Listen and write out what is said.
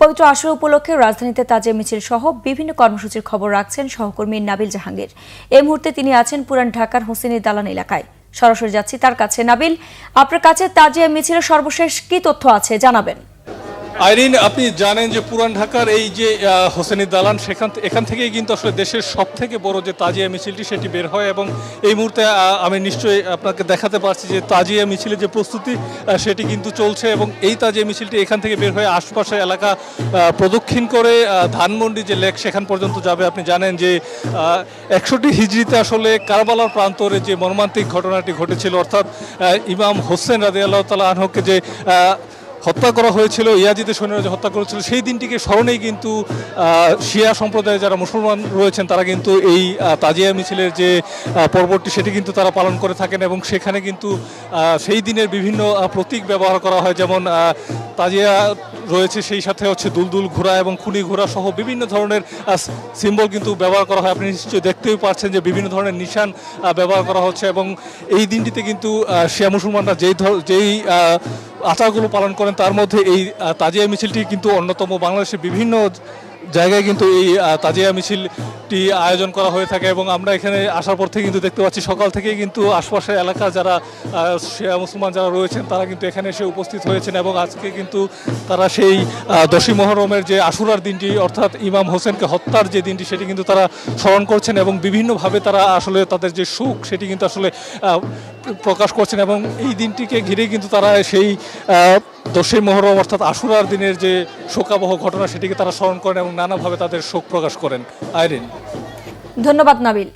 পবিত্র আশুরা উপলক্ষে রাজধানীতে তাজিয়া মিছিল সহ বিভিন্ন কর্মসূচির খবর রাখছেন সহকর্মী নাবিল জাহাঙ্গীর। এই মুহূর্তে তিনি আছেন পুরান ঢাকার হোসেনী দালান এলাকায়। সরাসরি যাচ্ছি তার কাছে। নাবিল, আপনার কাছে তাজিয়া মিছিলের সর্বশেষ কি তথ্য আছে জানাবেন। আইরিন, আপনি জানেন যে পুরান ঢাকার এই যে হোসেনী দালান এখান থেকেই কিন্তু আসলে দেশের সব থেকে বড় যে তাজিয়া মিছিলটি সেটি বের হয় এবং এই মুহূর্তে আমি নিশ্চয়ই আপনাকে দেখাতে পারছি যে তাজিয়া মিছিলের যে প্রস্তুতি সেটি কিন্তু চলছে এবং এই তাজিয়া মিছিলটি এখান থেকে বের হয়ে আশপাশের এলাকা প্রদক্ষিণ করে ধানমন্ডি যে লেক সেখান পর্যন্ত যাবে। আপনি জানেন যে 61 হিজরিতে আসলে কারবালার প্রান্তরে যে মর্মান্তিক ঘটনাটি ঘটেছিল, অর্থাৎ ইমাম হোসেন রাদিয়াল্লাহু তাআলা আনহুকে যে হত্যা করা হয়েছিল, ইয়াজিদের সৈন্যরা যে হত্যা করেছিল, সেই দিনটিকে স্মরণেই কিন্তু শিয়া সম্প্রদায়ের যারা মুসলমান রয়েছেন তারা কিন্তু এই তাজিয়া মিছিলের যে পর্বটি সেটি কিন্তু তারা পালন করে থাকেন এবং সেখানে কিন্তু সেই দিনের বিভিন্ন প্রতীক ব্যবহার করা হয়, যেমন তাজিয়া রয়েছে, সেই সাথে হচ্ছে দুলদুল ঘোড়া এবং খুনি ঘোড়া সহ বিভিন্ন ধরনের সিম্বল কিন্তু ব্যবহার করা হয়। আপনি নিশ্চয়ই দেখতেই পারছেন যে বিভিন্ন ধরনের নিশান ব্যবহার করা হচ্ছে এবং এই দিনটিতে কিন্তু শিয়া মুসলমানরা যেই আচারগুলো পালন করেন তার মধ্যে এই তাজিয়া মিছিলটি কিন্তু অন্যতম। বাংলাদেশের বিভিন্ন জায়গায় কিন্তু এই তাজিয়া মিছিলটি আয়োজন করা হয়ে থাকে এবং আমরা এখানে আসার পর থেকে কিন্তু দেখতে পাচ্ছি সকাল থেকেই কিন্তু আশপাশের এলাকা যারা শিয়া মুসলমান যারা রয়েছেন তারা কিন্তু এখানে এসে উপস্থিত হয়েছেন এবং আজকে কিন্তু তারা সেই 10ই মুহররমের যে আশুরার দিনটি, অর্থাৎ ইমাম হোসেনকে হত্যার যে দিনটি, সেটি কিন্তু তারা স্মরণ করছেন এবং বিভিন্নভাবে তারা আসলে তাদের যে শোক সেটি কিন্তু আসলে প্রকাশ করছেন এবং এই দিনটিকে ঘিরে কিন্তু তারা সেই 10ই মুহররম অর্থাৎ আশুরার দিনের যে শোকাবহ ঘটনা সেটিকে তারা স্মরণ করেন এবং নানাভাবে তাদের শোক প্রকাশ করেন। আইরিন, ধন্যবাদ নাবিল।